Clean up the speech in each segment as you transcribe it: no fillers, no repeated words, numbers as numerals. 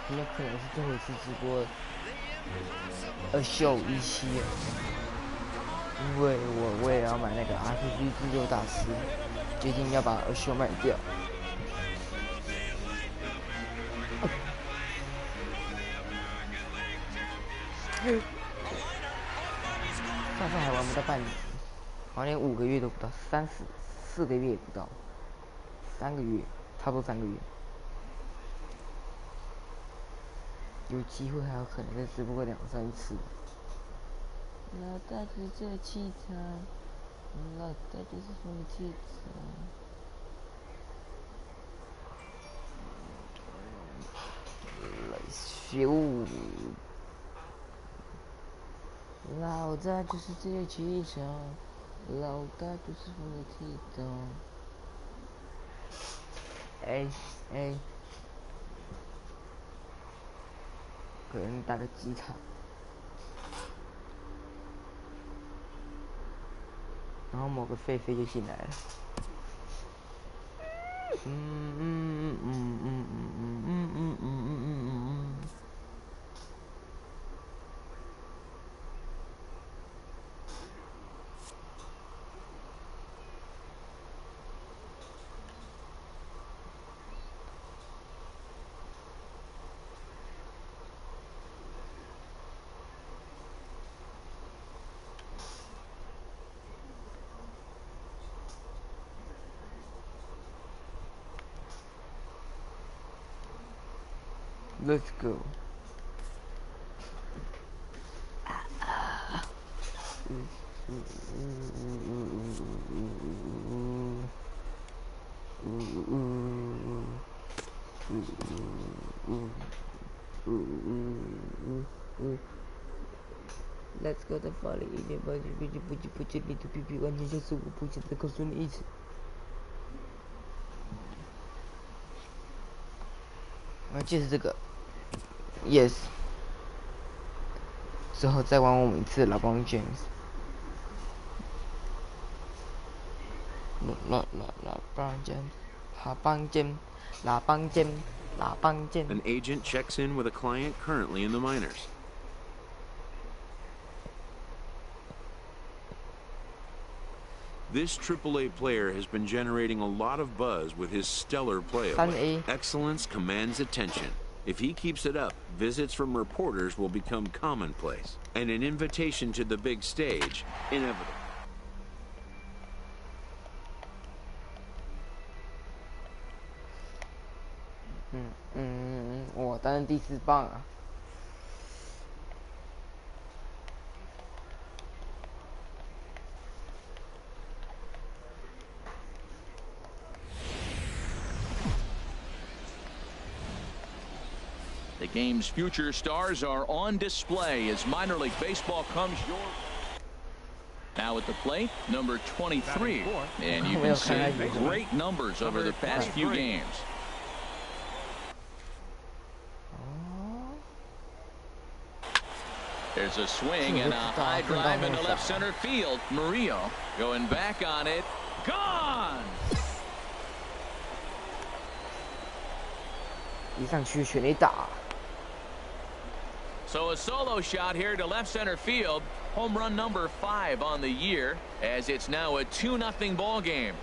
也可能是最后一次直播秀17了，因为我为了要买那个 RPG 自救大师，决定要把秀卖掉。上次还玩不到半年，好像连5个月都不到，4个月也不到，3个月，差不多3个月。有机会还有可能再直播个2、3次。老大就是这气场，老大就是这个气场。来修。老大就是这个气场，老大就是这个气场。可能打个几场，然后某个狒狒就进来了。Let's go. Let's go 的法律一点半句不见你的屁屁完全就是我不想再告诉你一次。就是这个 ，Yes。之后再玩我们一次老帮 James。老帮 James。 An agent checks in with a client currently in the minors. This AAA player has been generating a lot of buzz with his stellar play. Excellence commands attention. If he keeps it up, visits from reporters will become commonplace, and an invitation to the big stage inevitable. 我当然第4棒啊。The game's future stars are on display as minor league baseball comes your now at the plate, number 23, and you can see great numbers over the past few games. There's a swing and a high drive into left center field. Murillo going back on it. Gone! 一上去全垒打。 So a solo shot here to left center field. Home run number 5 on the year, as it's now a 2-0 ball game.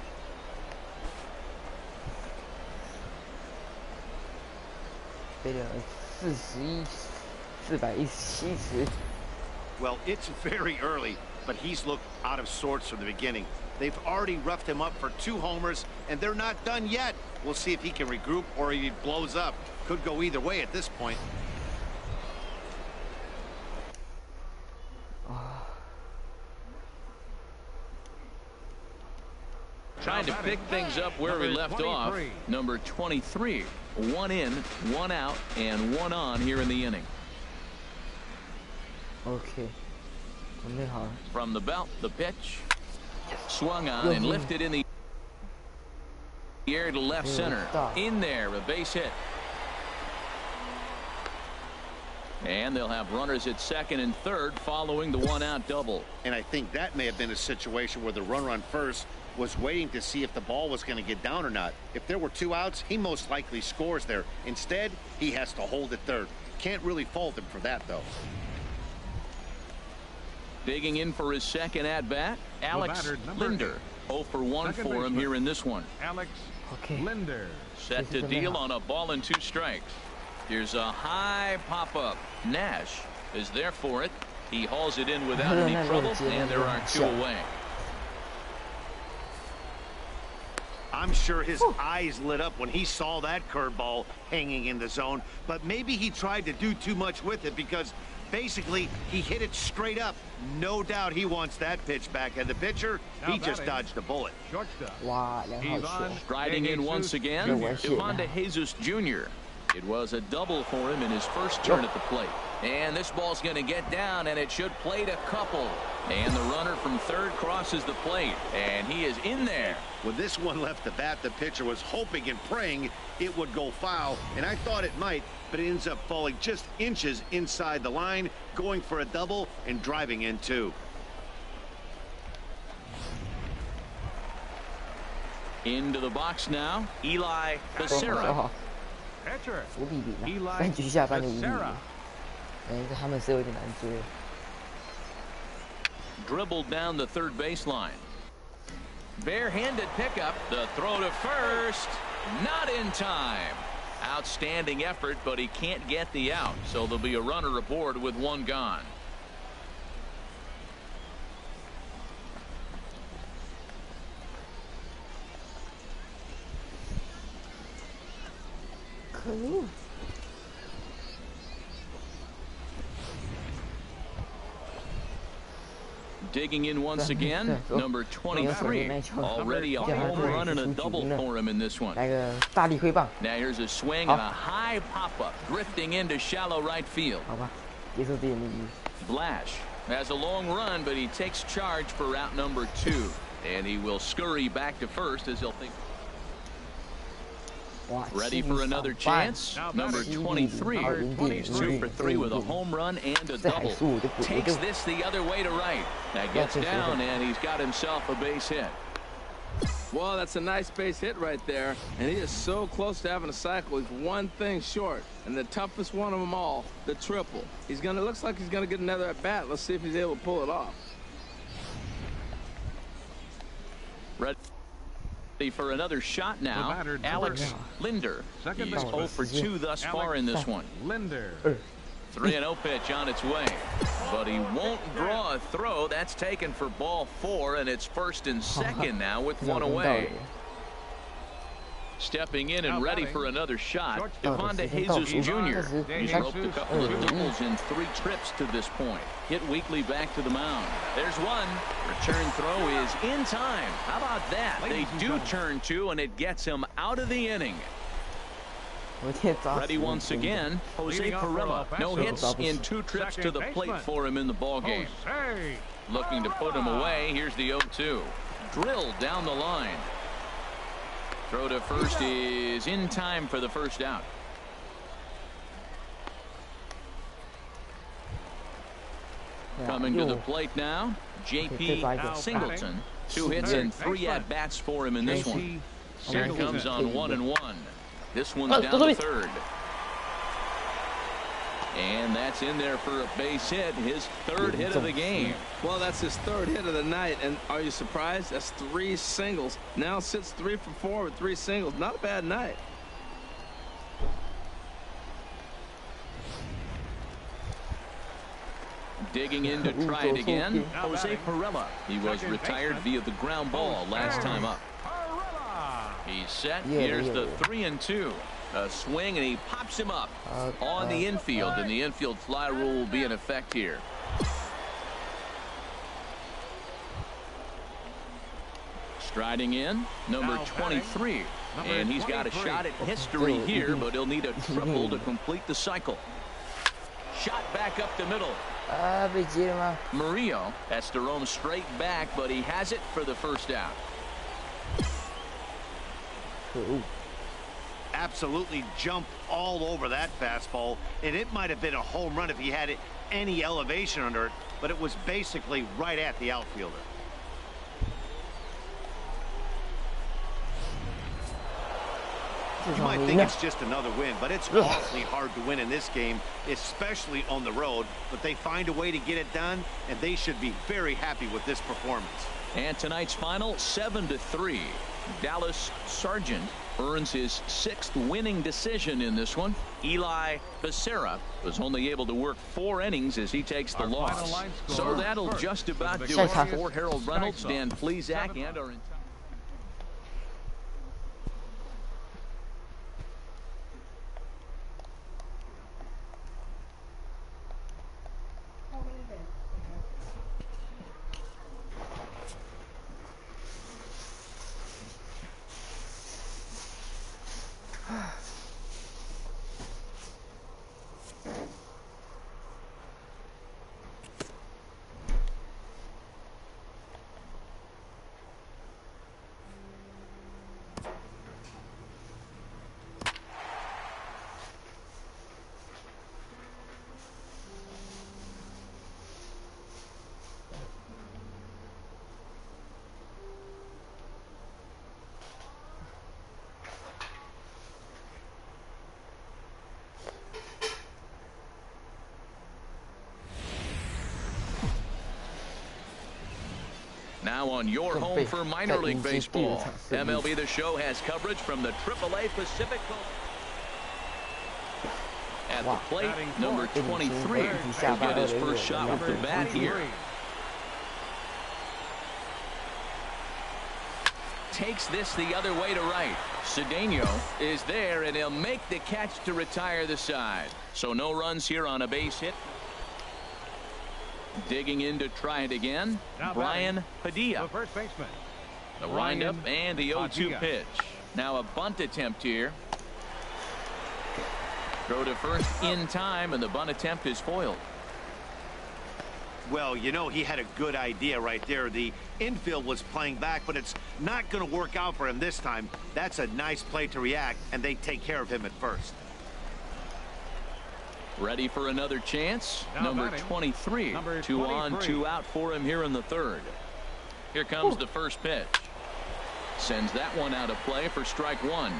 Well, it's very early, but he's looked out of sorts from the beginning. They've already roughed him up for 2 homers, and they're not done yet. We'll see if he can regroup or if he blows up. Could go either way at this point. Trying to pick things up where we left off. Number 23, 1 in, 1 out, and 1 on here in the inning. Okay. From the belt, the pitch. Swung on and lifted in the air to left center. In there, a base hit. And they'll have runners at second and third following the 1-out double. And I think that may have been a situation where the runner on first was waiting to see if the ball was going to get down or not. If there were 2 outs, he most likely scores there. Instead, he has to hold at third. Can't really fault him for that, though. Digging in for his second at-bat, Alex Linder. 0 for 1 for him here in this one. Alex Linder. Set to deal on a ball and 2 strikes. Here's a high pop-up. Nash is there for it. He hauls it in without any trouble, and there are 2 away. I'm sure his eyes lit up when he saw that curveball hanging in the zone, but maybe he tried to do too much with it because basically he hit it straight up. No doubt he wants that pitch back, and the pitcher, he just dodged a bullet. Striding in once again, Ivan de Jesus Jr. It was a double for him in his first turn at the plate. And this ball's going to get down, and it should plate a couple. And the runner from third crosses the plate, and he is in there. When this one left the bat, the pitcher was hoping and praying it would go foul, and I thought it might, but it ends up falling just inches inside the line, going for a double and driving in 2. Into the box now, Eli Becerra. Eli Becerra. Dribbled down the third baseline. Barehanded pickup. The throw to first. Not in time. Outstanding effort, but he can't get the out. So there'll be a runner aboard with 1 gone. Digging in once again, number 23. Already a home run and a double for him in this one. Now here's a swing and a high pop-up, drifting into shallow right field. Blash has a long run, but he takes charge for route number 2. And he will scurry back to first as he'll think. Ready for another chance? Number 23. He's 2 for 3 with a home run and a double. Takes this the other way to right. Now gets down, and he's got himself a base hit. Well, that's a nice base hit right there, and he is so close to having a cycle. He's one thing short, and the toughest one of them all, the triple. Looks like he's gonna get another at bat. Let's see if he's able to pull it off. Ready for another shot now, Alex Linder. He's 0 for 2 thus far in this one. Linder. 3-0 pitch on its way, but he won't draw a throw. That's taken for ball 4, and it's first and second now with 1 away. Stepping in and ready for another shot, Ivan de Jesus Jr. He's roped a couple of doubles in 3 trips to this point. Hit weekly back to the mound. There's one. Return throw is in time. How about that? They do turn 2, and it gets him out of the inning. Ready once again, Jose Perella. No hits in 2 trips to the plate for him in the ballgame. Looking to put him away. Here's the 0-2. Drilled down the line. Throw to first is in time for the first out. Coming to the plate now, J.P. Singleton. 2 hits and 3 at-bats for him in this one. Here it comes on 1-1. This one's down to third. And that's in there for a base hit, his 3rd hit of the game. Well, that's his 3rd hit of the night, and are you surprised? That's 3 singles. Now sits 3 for 4 with 3 singles. Not a bad night. Digging in to try it again, Jose Perella. He was retired via the ground ball last time up. He's set. Here's the 3-2. A swing, and he pops him up on the infield, and the infield fly rule will be in effect here. Striding in, number 23. And he's got a shot at history here, but he'll need a triple to complete the cycle. Shot back up the middle. Murillo has to roam straight back, but he has it for the first out. Absolutely jumped all over that fastball, and it might have been a home run if he had any elevation under it, but it was basically right at the outfielder. You might think it's just another win, but it's awfully hard to win in this game, especially on the road. But they find a way to get it done, and they should be very happy with this performance. And tonight's final, 7-3. Dallas Sargent earns his 6th winning decision in this one. Eli Becerra was only able to work 4 innings as he takes the loss. So that'll just about do it for Harold Reynolds, Dan Plesac, and our entire... Now on your home for minor league baseball, MLB The Show has coverage from the AAA Pacific Coast. At the plate, number 23 will get his first shot with the bat here. Takes this the other way to right. Cedeno is there, and he'll make the catch to retire the side. So no runs here on a base hit. Digging in to try it again, Brian Padilla. The windup and the 0-2 pitch. Now a bunt attempt here. Throw to first in time, and the bunt attempt is foiled. Well, you know, he had a good idea right there. The infield was playing back, but it's not going to work out for him this time. That's a nice play to react, and they take care of him at first. Ready for another chance. Number 23. 2 on, 2 out for him here in the 3rd. Here comes the first pitch. Sends that one out of play for strike 1.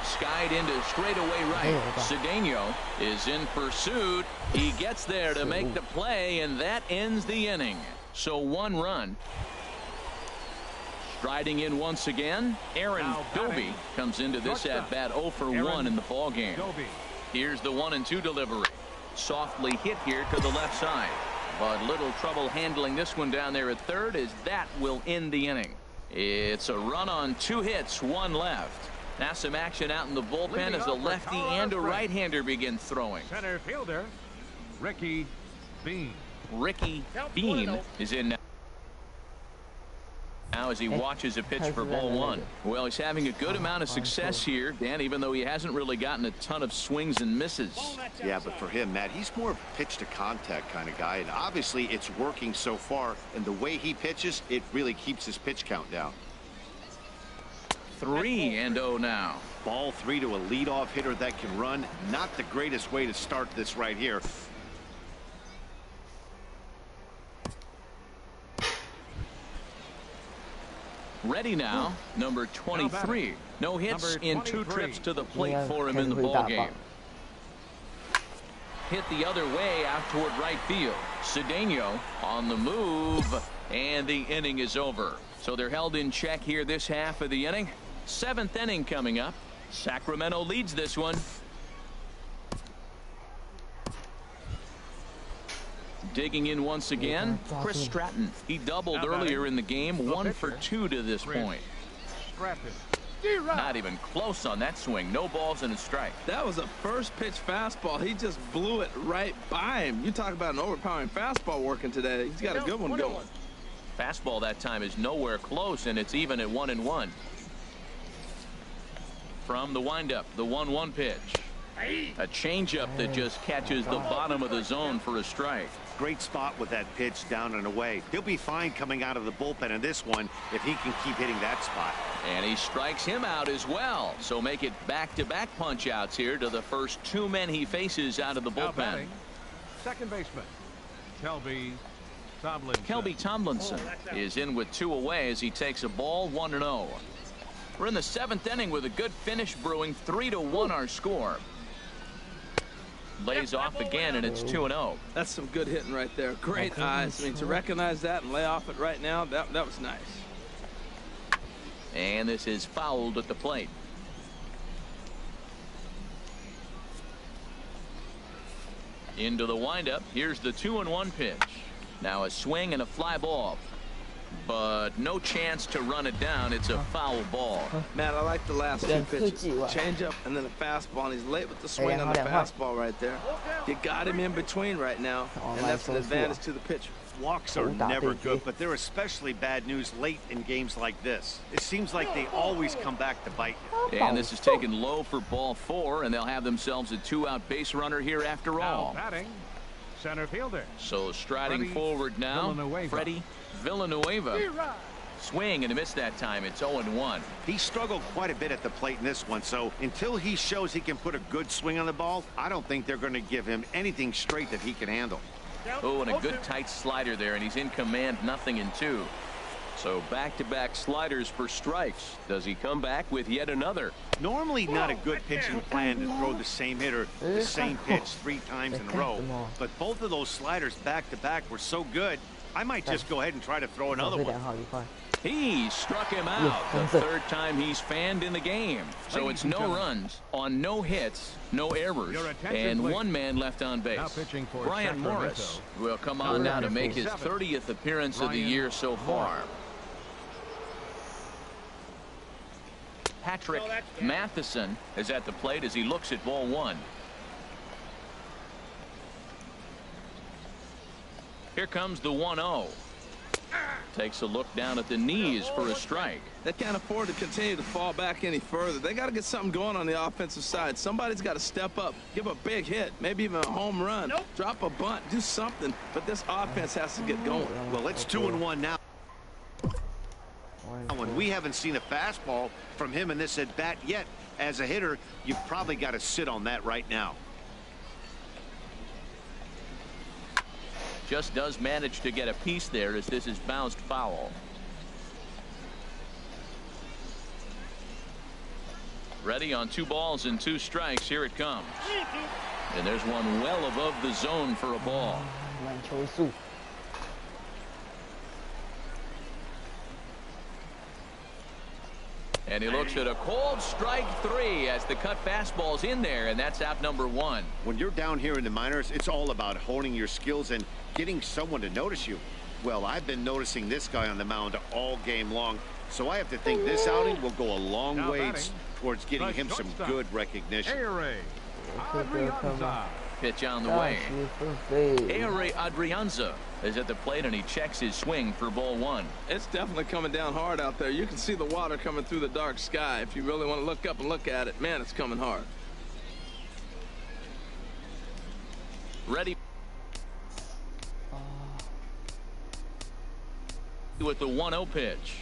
Skied into straightaway right. Cedeno is in pursuit. He gets there to make the play, and that ends the inning. So 1 run. Striding in once again, Aaron Doby comes into this at bat 0 for 1 in the ball game. Here's the 1-2 delivery. Softly hit here to the left side, but little trouble handling this one down there at 3rd, as that will end the inning. It's a run on 2 hits, 1 left. Now some action out in the bullpen as a lefty and a right-hander begin throwing. Center fielder Ricky Bean. Ricky Bean is in now as he watches a pitch for ball 1. Well, he's having a good amount of success here, Dan, even though he hasn't really gotten a ton of swings and misses. Yeah, but for him, Matt, he's more of a pitch to contact kind of guy, and obviously it's working so far, and the way he pitches, it really keeps his pitch count down. 3-0 now. Ball 3 to a leadoff hitter that can run. Not the greatest way to start this right here. Ready now, number 23. No hits in 2 trips to the plate for him in the ball game. Hit the other way out toward right field. Cedeno on the move, and the inning is over. So they're held in check here this half of the inning. 7th inning coming up. Sacramento leads this one. Digging in once again, Chris Stratton. He doubled earlier in the game, 1 for 2 to this point. Not even close on that swing. No balls and a strike. That was a first pitch fastball. He just blew it right by him. You talk about an overpowering fastball working today. He's got a good one going. Fastball that time is nowhere close, and it's even at 1-1. From the windup, the 1-1 pitch. A changeup that just catches the bottom of the zone for a strike. Great spot with that pitch down and away. He'll be fine coming out of the bullpen in this one if he can keep hitting that spot. And he strikes him out as well. So make it back-to-back punch outs here to the first 2 men he faces out of the bullpen. second baseman, Kelby Tomlinson is in with 2 away as he takes a ball 1-0. We're in the 7th inning with a good finish brewing. 3-1 our score. Lays off again, and it's 2-0. That's some good hitting right there. Great eyes. I mean, to recognize that and lay off it right now, that was nice. And this is fouled at the plate. Into the windup. Here's the 2-1 pitch. Now a swing and a fly ball, but no chance to run it down. It's a foul ball. Man, I like the last 2 pitches. Change up and then a fastball, and he's late with the swing on the fastball right there. You got him in between right now, and that's an advantage to the pitcher. Walks are never good, but they're especially bad news late in games like this. It seems like they always come back to bite you. And this is taken low for ball 4, and they'll have themselves a 2-out base runner here after all. Now batting, center fielder. So striding forward now, Freddie Villanueva. Swing and a miss that time. It's 0-1. He struggled quite a bit at the plate in this one, so until he shows he can put a good swing on the ball, I don't think they're going to give him anything straight that he can handle. Oh, and a good tight slider there, and he's in command, 0-2. So back-to-back sliders for strikes. Does he come back with yet another? Normally not a good pitching plan to throw the same hitter the same pitch 3 times in a row, but both of those sliders back-to-back were so good, I might just go ahead and try to throw another one. He struck him out the 3rd time he's fanned in the game. So it's no runs on no hits, no errors, and 1 man left on base. Brian Morris will come on now to make his 30th appearance of the year so far. Patrick Matheson is at the plate as he looks at ball 1. Here comes the 1-0. Takes a look down at the knees for a strike. They can't afford to continue to fall back any further. They got to get something going on the offensive side. Somebody's got to step up, give a big hit, maybe even a home run, drop a bunt, do something. But this offense has to get going. Well, it's 2-1 now. When we haven't seen a fastball from him in this at bat yet, as a hitter, you've probably got to sit on that right now. Just does manage to get a piece there as this is bounced foul. Ready on 2 balls and 2 strikes. Here it comes. And there's one well above the zone for a ball. And he looks at a cold strike 3 as the cut fastball's in there, and that's out number 1. When you're down here in the minors, it's all about honing your skills and getting someone to notice you. Well, I've been noticing this guy on the mound all game long, so I have to think this outing will go a long way towards getting him some good recognition. Pitch on the way. Ehire Adrianza is at the plate, and he checks his swing for ball 1. It's definitely coming down hard out there. You can see the water coming through the dark sky. If you really want to look up and look at it, man, it's coming hard. Ready with the 1-0 pitch.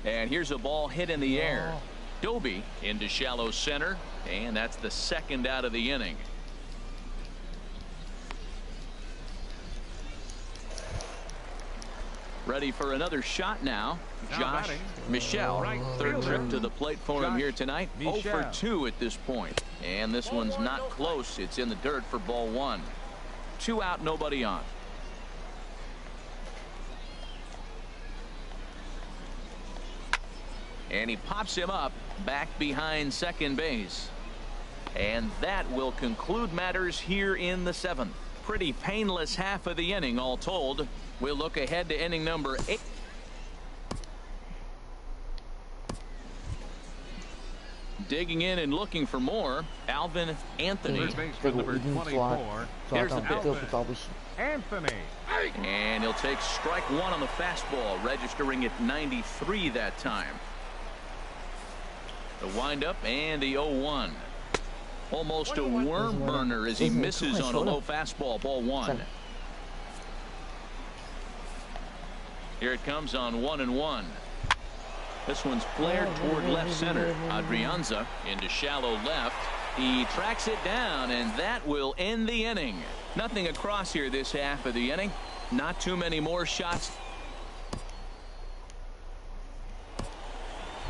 And here's a ball hit in the air. Doby into shallow center, and that's the 2nd out of the inning. Ready for another shot now. Josh Michelle, 3rd trip to the plate for him here tonight. 0 for 2 at this point. And this one's not close. It's in the dirt for ball 1. 2 out, nobody on. And he pops him up back behind second base. And that will conclude matters here in the 7th. Pretty painless half of the inning all told. We'll look ahead to inning number 8. Digging in and looking for more, Alvin Anthony. Here's the pitch. Anthony. And he'll take strike 1 on the fastball, registering at 93 that time. The windup and the 0-1. Almost a worm burner as he misses on a low fastball, ball 1. Here it comes on 1-1. This one's flared toward left center. Adrianza into shallow left. He tracks it down, and that will end the inning. Nothing across here this half of the inning. Not too many more shots.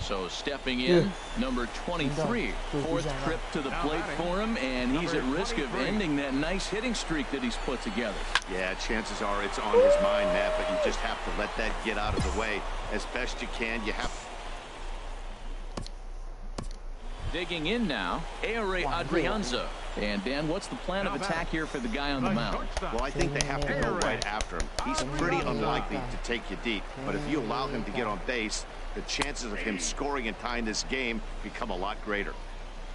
So stepping in, number 23, fourth trip to the plate for him, and he's at risk of ending that nice hitting streak that he's put together. Yeah, chances are it's on his mind, Matt, but you just have to let that get out of the way as best you can. You have. Digging in now, Aire Adrianza. And Dan, what's the plan of attack here for the guy on the mound? Well, I think they have to go right after him. He's pretty unlikely to take you deep, but if you allow him to get on base, the chances of him scoring and tying this game become a lot greater.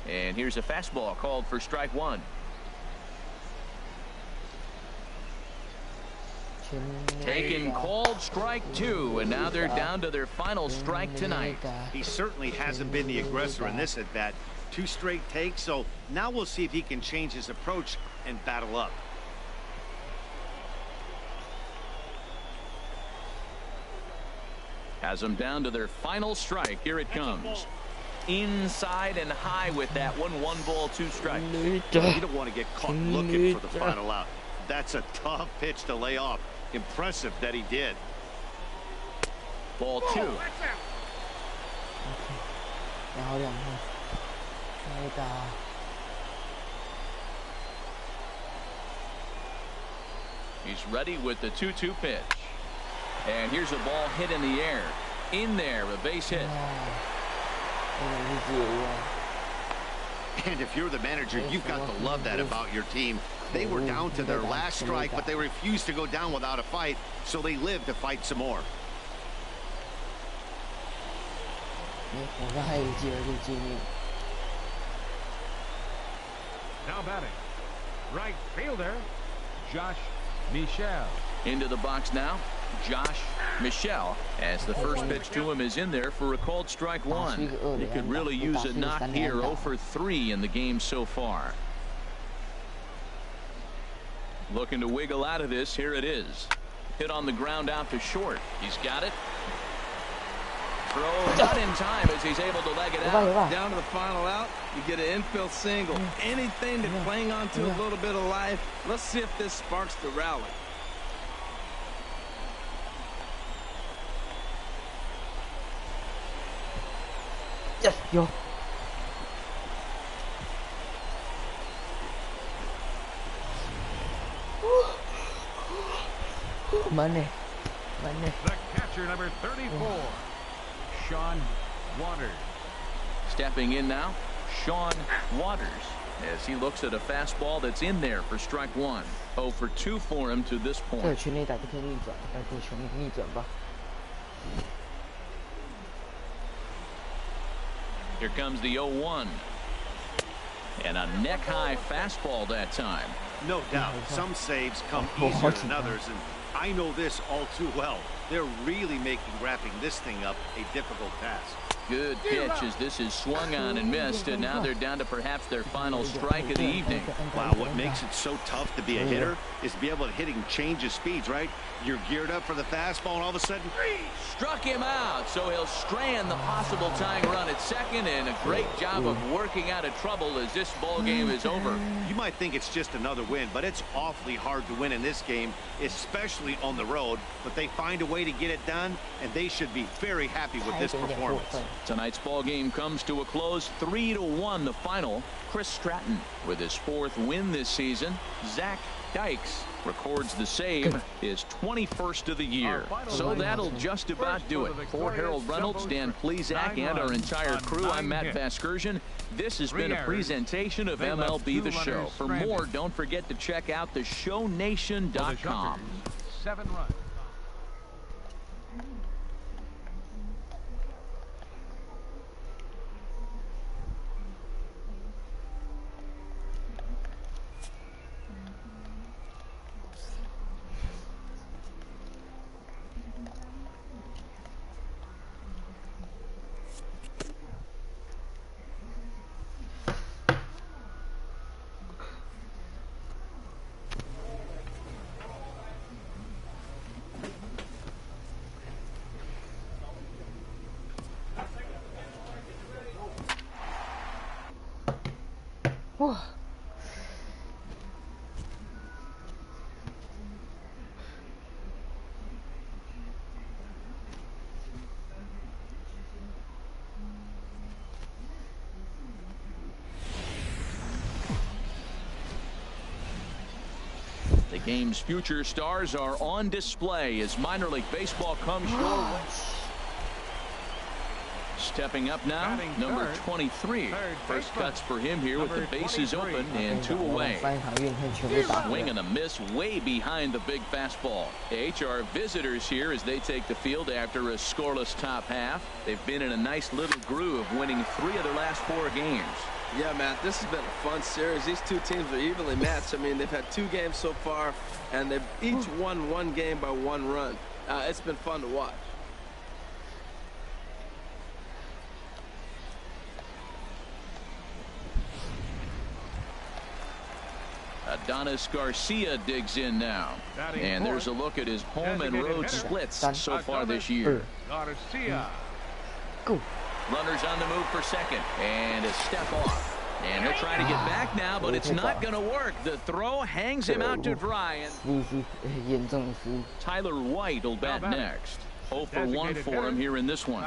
And here's a fastball called for strike one. Taken called strike two, and now they're down to their final strike tonight. He certainly hasn't been the aggressor in this at bat. 2 straight takes, so now we'll see if he can change his approach and battle up. Has them down to their final strike. Here it comes. Inside and high with that one. 1 ball, 2 strikes. You don't want to get caught looking for the final out. That's a tough pitch to lay off. Impressive that he did. Ball 2. He's ready with the 2-2 pitch. And here's a ball hit in the air. In there, a base hit. And if you're the manager, you've got to love that about your team. They were down to their last strike, but they refused to go down without a fight, so they lived to fight some more. Now batting, right fielder, Josh Michel. Into the box now, Josh Michel, as the first pitch to him is in there for a called strike one. He could really use a knock here. 0 for 3 in the game so far. Looking to wiggle out of this. Here it is. Hit on the ground out to short. He's got it. Throw not in time as he's able to leg it out. Down to the final out. You get an infield single. Anything to cling on to a little bit of life. Let's see if this sparks the rally. Yes, yo. Money. The catcher, number 34, Sean Waters. Stepping in now, Sean Waters, as he looks at a fastball that's in there for strike one. 0 for 2 for him to this point. Here comes the 0-1. And a neck-high fastball that time. No doubt, some saves come easier than others, and I know this all too well. They're really making wrapping this thing up a difficult task. Good pitch as this is swung on and missed, and now they're down to perhaps their final strike of the evening. Wow, what makes it so tough to be a hitter is to be able to hit and change his speeds, right? You're geared up for the fastball, and all of a sudden, struck him out, so he'll strand the possible tying run at second, and a great job of working out of trouble as this ball game is over. You might think it's just another win, but it's awfully hard to win in this game, especially on the road. But they find a way to get it done, and they should be very happy with this performance. Tonight's ball game comes to a close, 3-1 the final. Chris Stratton with his 4th win this season. Zach Dykes records the save, his 21st of the year. So that'll just about do it. For Harold Reynolds, Dan Plesac, and our entire crew, I'm Matt Vasgersian. This has been a presentation of MLB The Show. For more, don't forget to check out theshownation.com. 7 runs. game's future stars are on display as minor league baseball comes your way. Stepping up now, number 23. First cuts for him here with the bases open and 2 away. Swing and a miss way behind the big fastball. H are visitors here as they take the field after a scoreless top half. They've been in a nice little groove, winning 3 of their last 4 games. Yeah, Matt, this has been a fun series. These two teams are evenly matched. I mean, they've had 2 games so far, and they've each won 1 game by 1 run. It's been fun to watch. Adonis Garcia digs in now. And there's a look at his home and road splits so far this year. Garcia. Go. Runners on the move for second. And a step off. And he'll try to get back now, but it's not going to work. The throw hangs him out to dry. And Tyler White will bat next. 0 for 1 for him here in this one.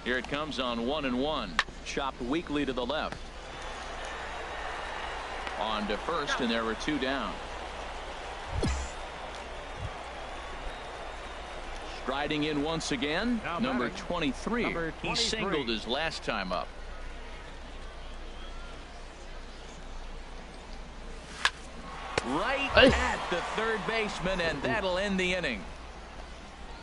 Here it comes on 1-1. Chopped weakly to the left. On to first, and there were 2 down. Striding in once again, number 23. He singled his last time up. Right at the third baseman, and that'll end the inning.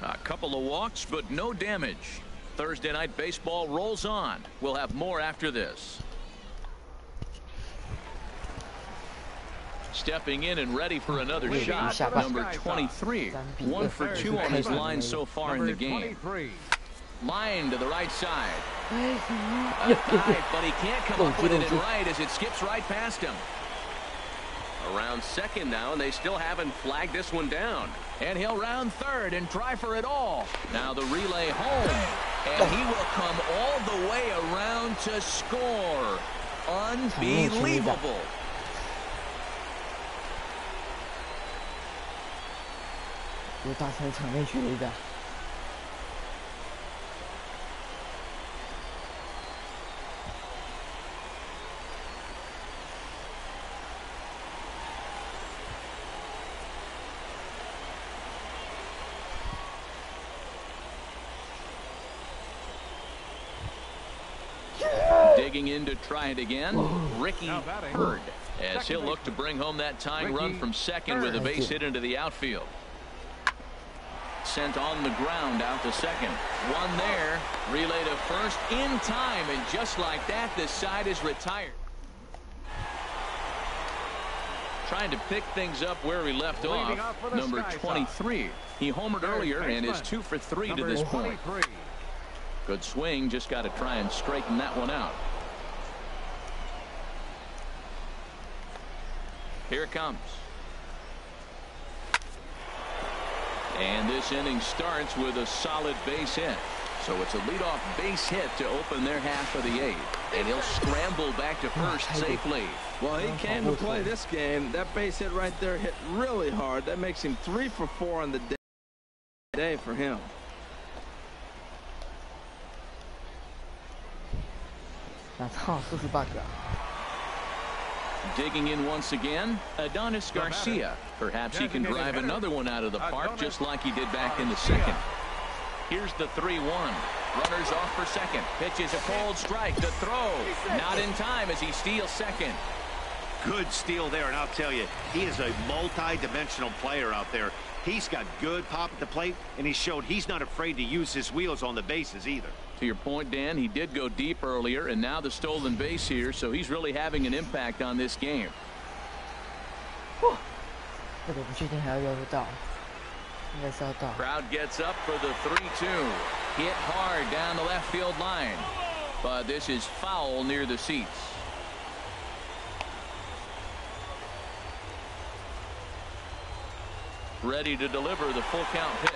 A couple of walks, but no damage. Thursday night baseball rolls on. We'll have more after this. Stepping in and ready for another shot, number 23. 1 for 2 on his line so far in the game. Line to the right side. A dive, but he can't come up with it in right as it skips right past him. Around second now, and they still haven't flagged this one down. And he'll round third and try for it all. Now the relay home, and he will come all the way around to score. Unbelievable. Digging in to try it again, Ricky Hurd, as he'll look to bring home that tying run from second with a base hit into the outfield. Sent on the ground out to second. One there, relay to first in time, and just like that, this side is retired. Trying to pick things up where he left off, number 23. He homered earlier and is 2 for 3 to this point. Good swing, just got to try and straighten that one out. Here it comes. And this inning starts with a solid base hit. So it's a leadoff base hit to open their half of the 8th. And he'll scramble back to first safely. Well, he came to play this game. That base hit right there hit really hard. That makes him 3 for 4 on the day for him. Digging in once again, Adonis Garcia. Perhaps he can drive another one out of the park just like he did back in the second. Here's the 3-1. Runners off for second. Pitches a cold strike. The throw not in time as he steals second. Good steal there, and I'll tell you, he is a multi-dimensional player out there. He's got good pop at the plate, and he showed he's not afraid to use his wheels on the bases either. To your point, Dan, he did go deep earlier, and now the stolen base here, so he's really having an impact on this game. Crowd gets up for the 3-2. Hit hard down the left field line, but this is foul near the seats. Ready to deliver the full count pitch.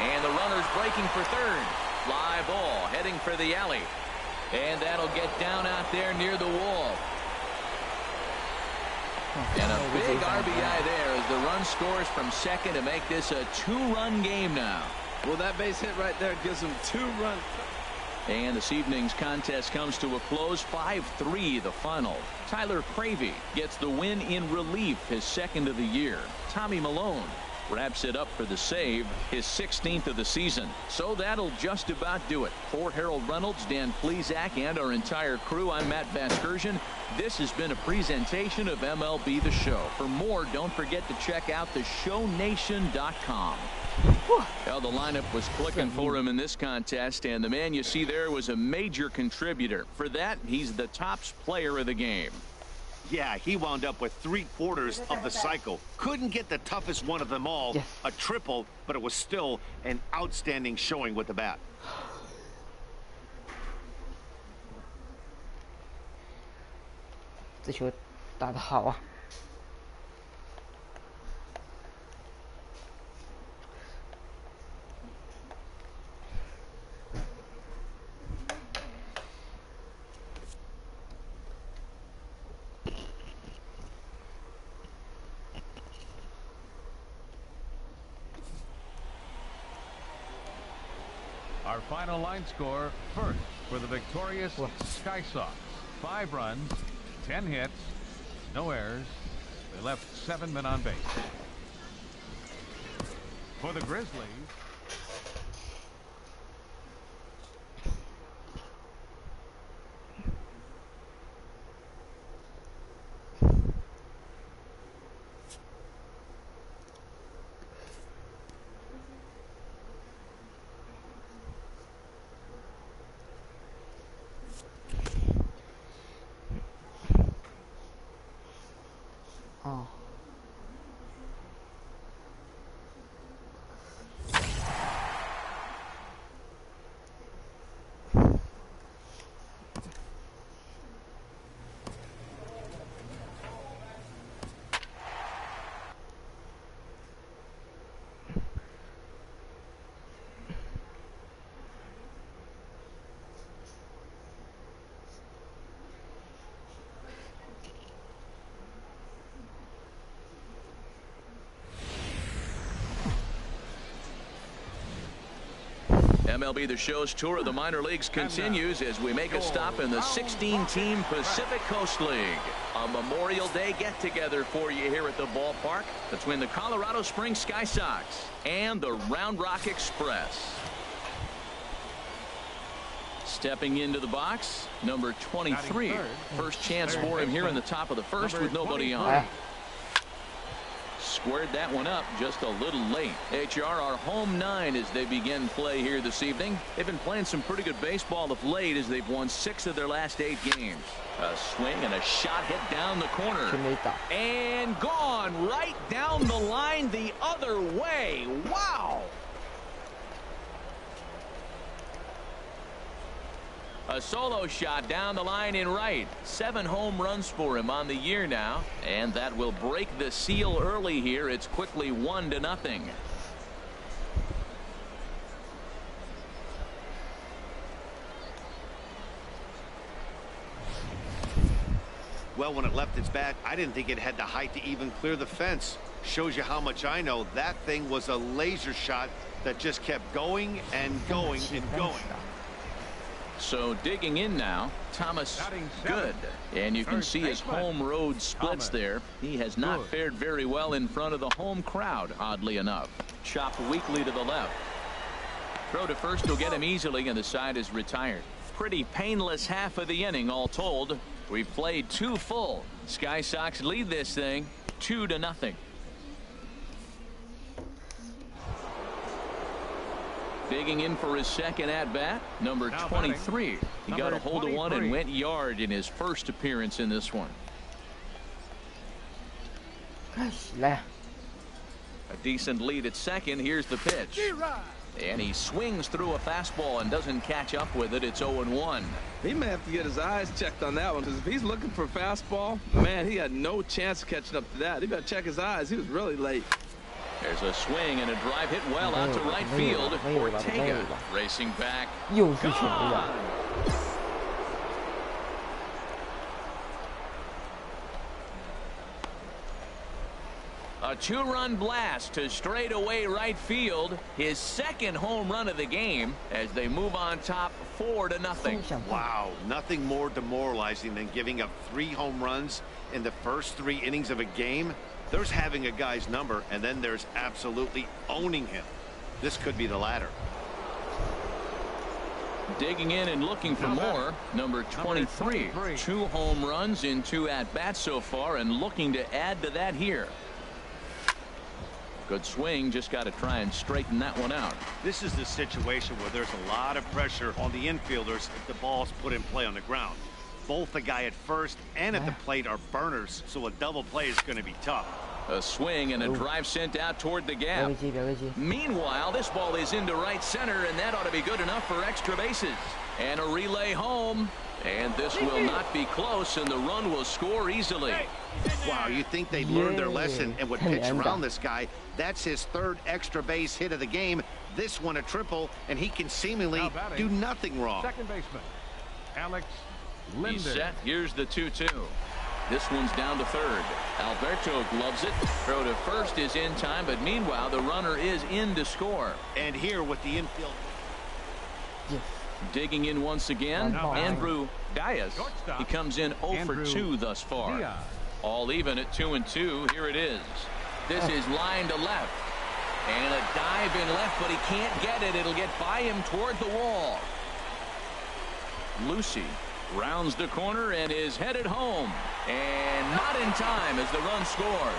And the runner's breaking for third. Fly ball heading for the alley. And that'll get down out there near the wall. And a big RBI there as the run scores from second to make this a 2-run game now. Well, that base hit right there gives them 2 runs. And this evening's contest comes to a close, 5-3 the final. Tyler Cravey gets the win in relief, his second of the year. Tommy Malone wraps it up for the save, his 16th of the season. So that'll just about do it. For Harold Reynolds, Dan Plesac, and our entire crew, I'm Matt Vasgersian. This has been a presentation of MLB The Show. For more, don't forget to check out theshownation.com. Well, the lineup was clicking for him in this contest, and the man you see there was a major contributor. For that, he's the tops player of the game. Yeah, he wound up with 3/4 of the cycle. Couldn't get the toughest one of them all, a triple, but it was still an outstanding showing with the bat. 这球打得好啊！ Our final line score, first for the victorious Sky Sox. 5 runs, 10 hits, no errors. They left 7 men on base. For the Grizzlies, MLB The Show's tour of the minor leagues continues as we make a stop in the 16-team Pacific Coast League. A Memorial Day get-together for you here at the ballpark between the Colorado Springs Sky Sox and the Round Rock Express. Stepping into the box, number 23. First chance for him here in the top of the first with nobody on. Squared that one up just a little late. HR, our home 9 as they begin play here this evening. They've been playing some pretty good baseball of late as they've won 6 of their last 8 games. A swing and a shot hit down the corner. And gone right down the line the other way. Wow! A solo shot down the line in right. 7 home runs for him on the year now. And that will break the seal early here. It's quickly 1-0. Well, when it left its bat, I didn't think it had the height to even clear the fence. Shows you how much I know. That thing was a laser shot that just kept going and going and going. So digging in now, Thomas Good. And you can see his home road splits there. He has not fared very well in front of the home crowd, oddly enough. Chopped weakly to the left. Throw to first will get him easily, and the side is retired. Pretty painless half of the inning, all told. We've played 2 full. Sky Sox lead this thing 2-0. Digging in for his second at-bat, number 23. He got a hold of one and went yard in his first appearance in this one. A decent lead at second. Here's the pitch. And he swings through a fastball and doesn't catch up with it. It's 0-1. He may have to get his eyes checked on that one, because if he's looking for a fastball, man, he had no chance of catching up to that. He better check his eyes. He was really late. There's a swing and a drive hit well out to right field. Ortega racing back. Gone. A two-run blast to straightaway right field. His second home run of the game as they move on top 4-0. Wow, nothing more demoralizing than giving up 3 home runs in the first 3 innings of a game. There's having a guy's number, and then there's absolutely owning him. This could be the latter. Digging in and looking for more, number 23. 2 home runs in 2 at-bats so far, and looking to add to that here. Good swing, just got to try and straighten that one out. This is the situation where there's a lot of pressure on the infielders if the ball's put in play on the ground. Both the guy at first and at the plate are burners, so a double play is going to be tough. A swing and a drive sent out toward the gap. Meanwhile, this ball is into right center, and that ought to be good enough for extra bases. And a relay home. And this will not be close, and the run will score easily. Wow, you think they'd learned their lesson and would pitch around this guy. That's his 3rd extra base hit of the game. This one a triple, and he can seemingly do nothing wrong. Second baseman, Alex Linder. He's set. Here's the 2-2. This one's down to third. Alberto gloves it. Throw to first is in time, but meanwhile, the runner is in to score. And here with the infield. Digging in once again, Andrew Diaz. He comes in 0 for 2 thus far. All even at 2-2. Here it is. This is line to left. And a dive in left, but he can't get it. It'll get by him toward the wall. Lucy rounds the corner and is headed home. And not in time as the run scores.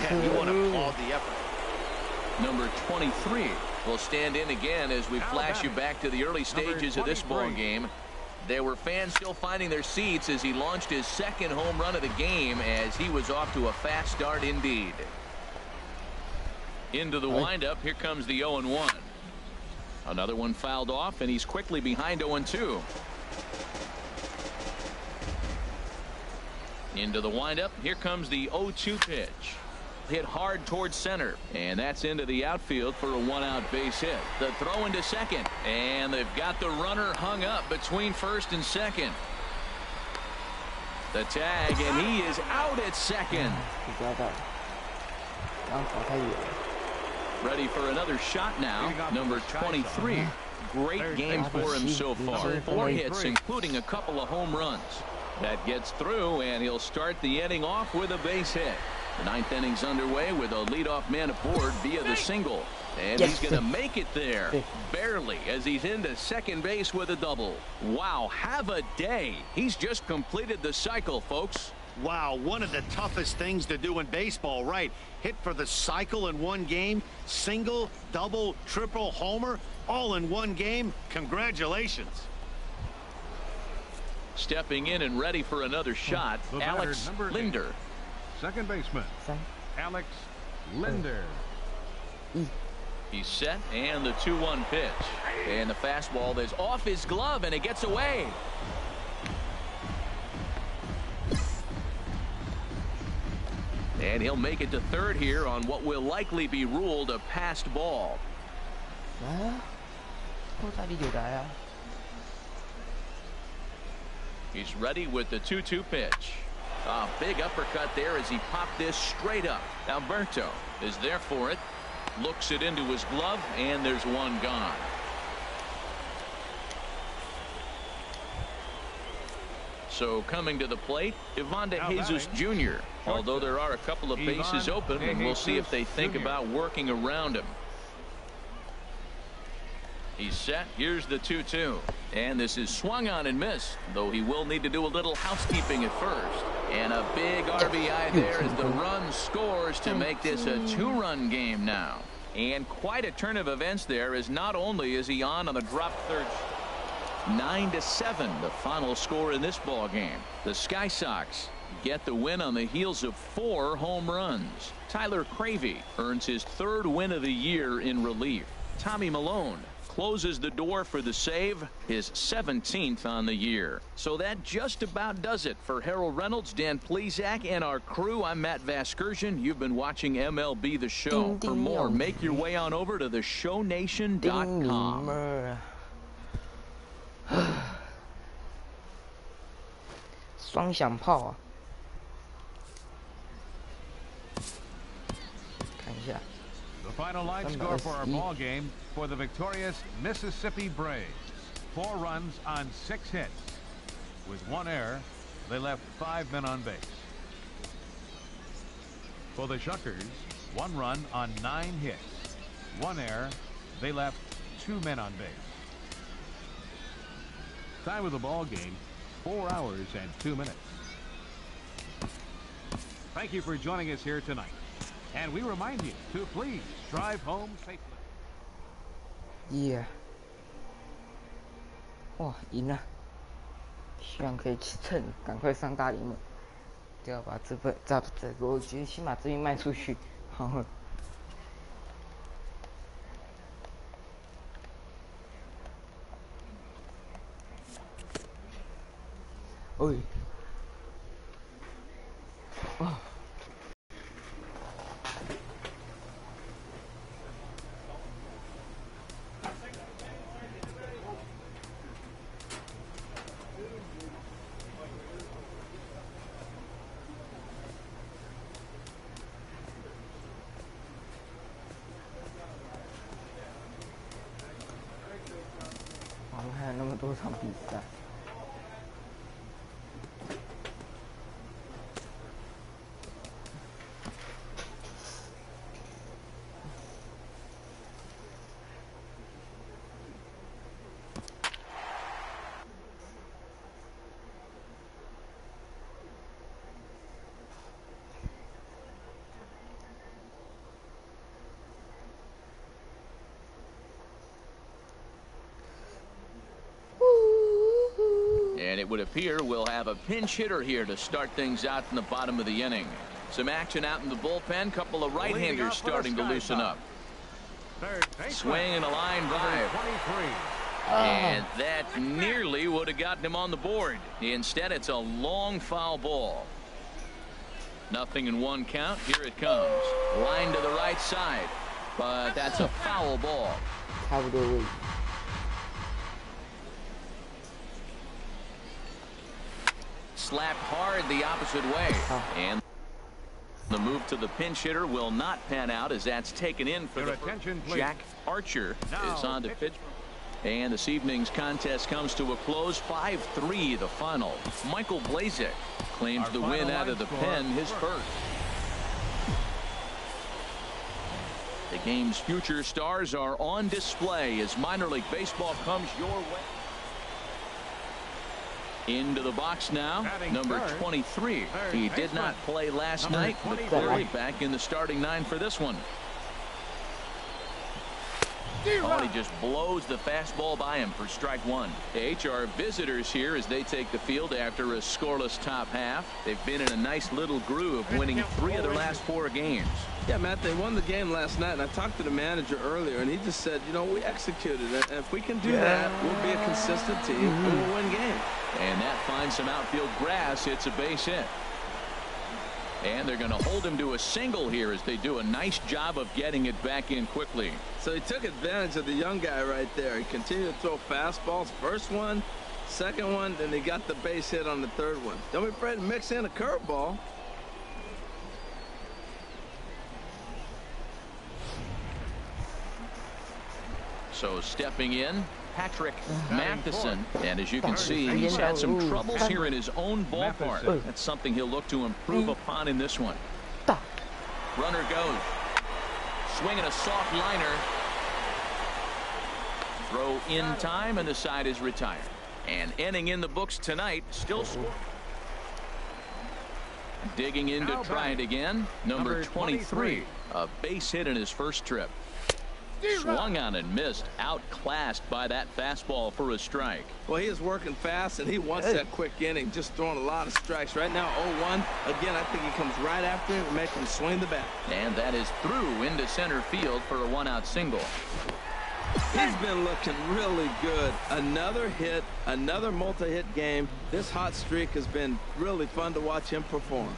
Yeah, you want to applaud the effort. Number 23 will stand in again as we flash you back to the early stages of this ball game. There were fans still finding their seats as he launched his 2nd home run of the game as he was off to a fast start indeed. Into the windup, here comes the 0-1. Another one fouled off, and he's quickly behind 0-2. Into the windup, here comes the 0-2 pitch. Hit hard towards center, and that's into the outfield for a 1-out base hit. The throw into second, and they've got the runner hung up between first and second. The tag, and he is out at second. Ready for another shot now. Number 23. Great game for him so far. 4 hits, including a couple of home runs. That gets through, and he'll start the inning off with a base hit. The 9th inning's underway with a leadoff man aboard via the single. And he's going to make it there. Barely, as he's into second base with a double. Wow, have a day. He's just completed the cycle, folks. Wow, one of the toughest things to do in baseball, right? Hit for the cycle in one game. Single, double, triple, homer, all in one game. Congratulations. Stepping in and ready for another shot, Alex Linder. Second baseman, Alex Linder. He's set, and the 2-1 pitch. And the fastball is off his glove, and it gets away. And he'll make it to third here on what will likely be ruled a passed ball. He's ready with the 2-2 pitch. A big uppercut there as he popped this straight up. Alberto is there for it. Looks it into his glove, and there's one gone. So coming to the plate, Ivan De Jesus Jr. Although there are a couple of bases open, and we'll see if they think about working around him. He's set. Here's the 2-2. And this is swung on and missed, though he will need to do a little housekeeping at first. And a big RBI there as the run scores to make this a 2-run game now. And quite a turn of events there, as not only is he on the drop third. 9-7, the final score in this ball game. The Sky Sox get the win on the heels of 4 home runs. Tyler Cravey earns his 3rd win of the year in relief. Tommy Malone closes the door for the save, his 17th on the year. So that just about does it for Harold Reynolds, Dan Plesac, and our crew. I'm Matt Vasgersian. You've been watching MLB The Show. For more, make your way on over to theshownation.com. 双响炮啊！下。The final line score for our ball game for the victorious Mississippi Braves. 4 runs on 6 hits. With 1 error, they left 5 men on base. For the Shuckers, 1 run on 9 hits. 1 error, they left 2 men on base. Time of the ball game, 4 hours and 2 minutes. Thank you for joining us here tonight. And we remind you to please drive home safely. Yeah. 哇，赢了！希望可以趁赶快上大联盟，就要把这我觉得先把这边卖出去，好了。喂，哦。我们还有那么多场比赛。And it would appear we'll have a pinch hitter here to start things out in the bottom of the inning. Some action out in the bullpen. Couple of right-handers starting to loosen up. Swing and a line drive. And that nearly would have gotten him on the board. Instead, it's a long foul ball. Nothing in 1 count. Here it comes. Line to the right side. But that's a foul ball. Slapped hard the opposite way. And the move to the pinch hitter will not pan out as that's taken in for the Jack Archer is on to pitch. And this evening's contest comes to a close. 5-3 the final. Michael Blazek claims the win out of the pen, his first. The game's future stars are on display as minor league baseball comes your way. Into the box now, number 23. He did not play last night, but clearly back in the starting 9 for this one. Oh, he just blows the fastball by him for strike 1. The HR visitors here as they take the field after a scoreless top half. They've been in a nice little groove, winning 3 of their last 4 games. Yeah, Matt, they won the game last night, and I talked to the manager earlier, and he just said, you know, we executed it. And if we can do that, we'll be a consistent team, and we'll win games. And that finds some outfield grass. It's a base hit. And they're going to hold him to a single here as they do a nice job of getting it back in quickly. So he took advantage of the young guy right there. He continued to throw fastballs. First one, second one, then he got the base hit on the third one. Don't be afraid to mix in a curveball. So stepping in, Patrick Matheson, and as you can see, he's had some troubles here in his own ballpark. That's something he'll look to improve upon in this one. Runner goes. Swinging a soft liner. Throw in time, and the side is retired. And inning in the books tonight, still scoring. Digging in to try it again, number 23. A base hit in his first trip. Swung on and missed, outclassed by that fastball for a strike. Well, he is working fast, and he wants that quick inning, just throwing a lot of strikes. Right now, 0-1. Again, I think he comes right after him and makes him swing the bat. And that is through into center field for a 1-out single. He's been looking really good. Another hit, another multi-hit game. This hot streak has been really fun to watch him perform.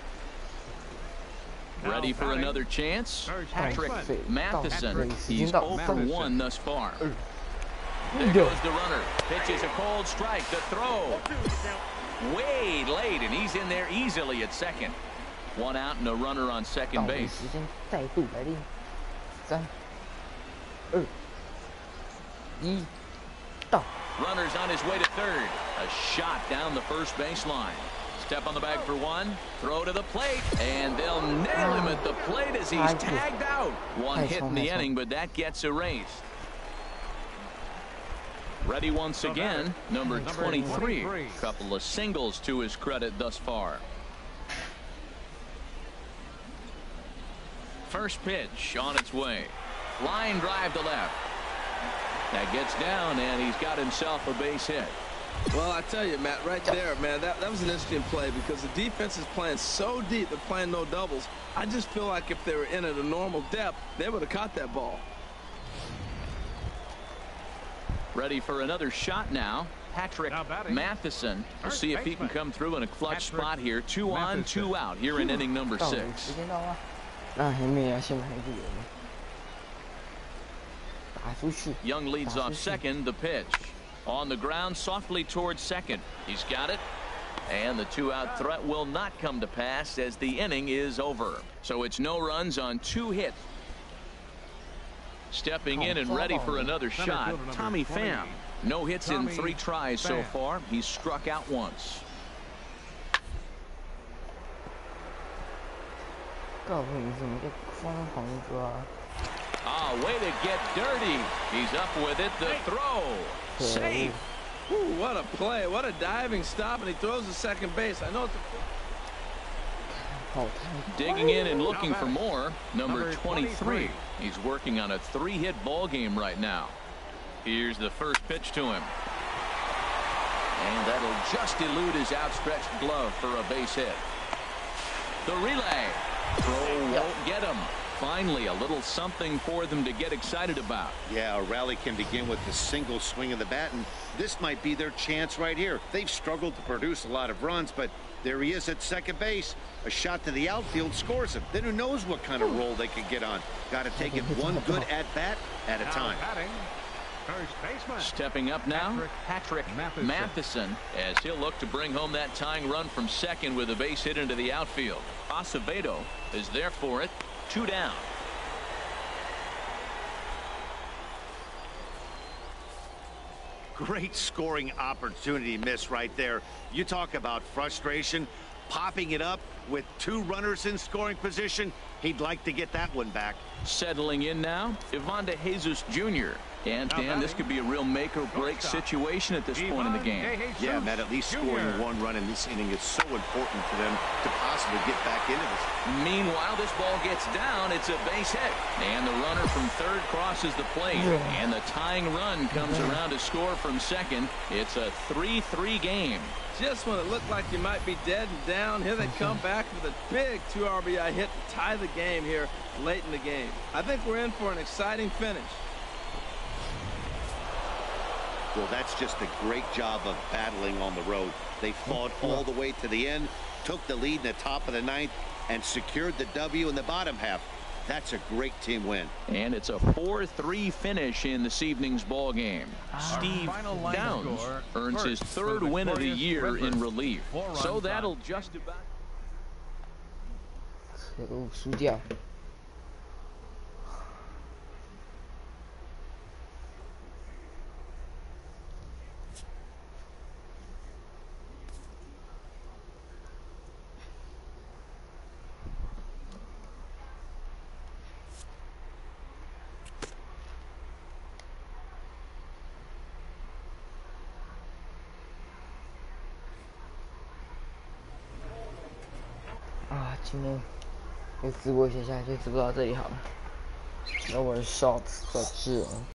Ready for another chance? Patrick Matheson. He's 0 for 1 thus far. There goes the runner. Pitches a cold strike. The throw. Way late, and he's in there easily at second. 1 out and a runner on second base. 3、2、1，到。 Runners on his way to third. A shot down the first baseline. Step on the bag for one. Throw to the plate. And they'll nail him at the plate as he's tagged out. One hit in the inning, but that gets erased. Ready once again, number 23. Couple of singles to his credit thus far. First pitch on its way. Line drive to left. That gets down, and he's got himself a base hit. Well, I tell you, Matt, right there, man, that was an interesting play because the defense is playing so deep, they're playing no doubles. I just feel like if they were in at a normal depth, they would have caught that ball. Ready for another shot now. Patrick Matheson. We'll see if he can come through in a clutch spot here. 2 on, 2 out here in inning number 6. Young leads off second. The pitch. On the ground, softly towards second. He's got it. And the 2-out threat will not come to pass as the inning is over. So it's no runs on 2 hits. Stepping in and ready for another shot, Tommy Pham. No hits in 3 tries so far. He's struck out once. Ah, way to get dirty. He's up with it. The throw. Safe. Ooh, what a play. What a diving stop. And he throws to second base. I know it's digging in and looking for more. Number 23. He's working on a 3-hit ball game right now. Here's the first pitch to him. And that'll just elude his outstretched glove for a base hit. The relay. Throw won't get him. Finally, a little something for them to get excited about. Yeah, a rally can begin with a single swing of the bat, and this might be their chance right here. They've struggled to produce a lot of runs, but there he is at second base. A shot to the outfield scores him. Then who knows what kind of roll they could get on. Got to take it one good at-bat at a time. Stepping up now, Patrick Matheson, as he'll look to bring home that tying run from second with a base hit into the outfield. Acevedo is there for it. 2 down. Great scoring opportunity miss right there. You talk about frustration. Popping it up with 2 runners in scoring position. He'd like to get that one back. Settling in now, Ivan de Jesus Jr. And Dan, this could be a real make-or-break situation at this point in the game. Yeah, Matt, at least scoring 1 run in this inning is so important for them to possibly get back into this. Meanwhile, this ball gets down. It's a base hit. And the runner from third crosses the plate. And the tying run comes around to score from second. It's a 3-3 game. Just when it looked like you might be dead and down, here they come back with a big 2 RBI hit to tie the game here late in the game. I think we're in for an exciting finish. Well, that's just a great job of battling on the road. They fought all the way to the end, took the lead in the top of the 9th, and secured the W in the bottom half. That's a great team win. And it's a 4-3 finish in this evening's ball game. Steve Downs earns his 3rd win of the year in relief. So that'll just about... 输掉。今天就直播一下，就直播到这里好了。那我的 shorts 在这。